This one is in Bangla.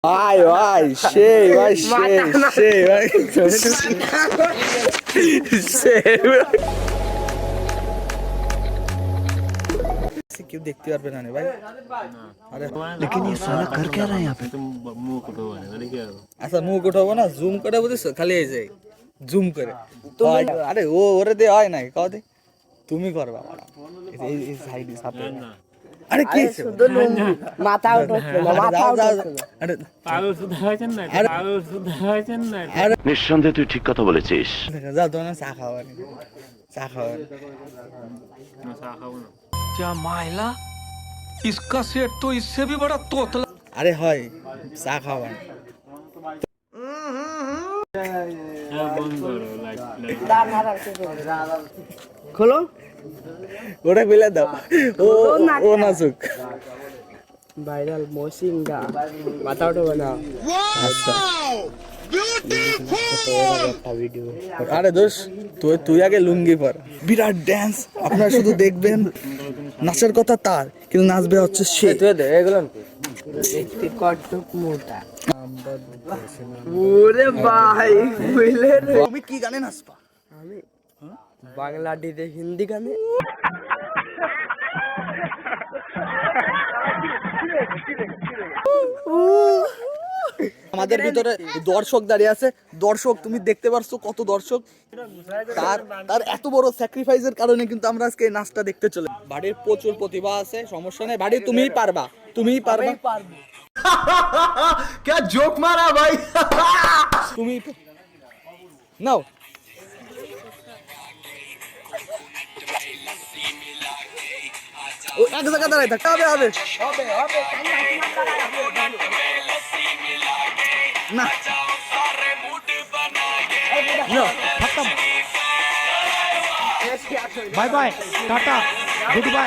ভাই ভাই সেই ভাই সেই ভাই কেউ দেখতে পারবে না ভাই। আরে लेकिन ये साला कर क्या रहा है यहाँ पे? আচ্ছা মুখ উঠাবো না, জুম করে বুঝেছো, খালি এই যে জুম করে। আরে ও ওরে দিয়ে হয় নাই কও দে, তুমি করবা এই সাইডে সাথে। আরে কি শুধু মাথা উঠছে না, মাথা উঠছে না। আরে পাগল সুধা হয়েছেন না, পাগল সুধা হয়েছেন না। নিঃসন্দেহে তুই ঠিক কথা বলেছিস। যাও তোমার চা খাওয়া, চা খাওয়া। চা খাবো না। क्या मायला इसका सेट तो इससे भी बड़ा तोतला। আরে হয় চা খাওয়া। হ্যাঁ, বন্ধ করো লাইট। খোলো। ওটা খুলে দাও, ও ও নাচুক। ভাইরাল মসিঙ্গা মাথা উঠবে না। আচ্ছা একটা ভিডিও আরে দোষ, তুই আগে লুঙ্গি পর। বিরাট ড্যান্স, আপনারা শুধু দেখবেন। নাচের কথা তার, কিন্তু নাচবে হচ্ছে সে। এগুলো দেখতে কটক মোটা। ওরে ভাই বুঝলে রে, তুমি কি গানে নাচবা? আমি বাংলা ডিতে হিন্দি গানে। আমাদের ভিতরে দর্শক দাঁড়িয়ে আছে। দর্শক তুমি দেখতে পারছো কত দর্শক, তার তার এত বড় স্যাক্রিফাইসের কারণে কিন্তু আমরা আজকে এই নাচটা দেখতে চলে। বাড়ির প্রচুর প্রতিভা আছে, সমস্যা নেই। বাড়ি তুমিই পারবা, তুমিই পারবা। क्या जोक मारा भाई। তুমি নাও। ও এক জায়গায় দাঁড়াই থাকতে হবে হবে না bye bye tata good bye.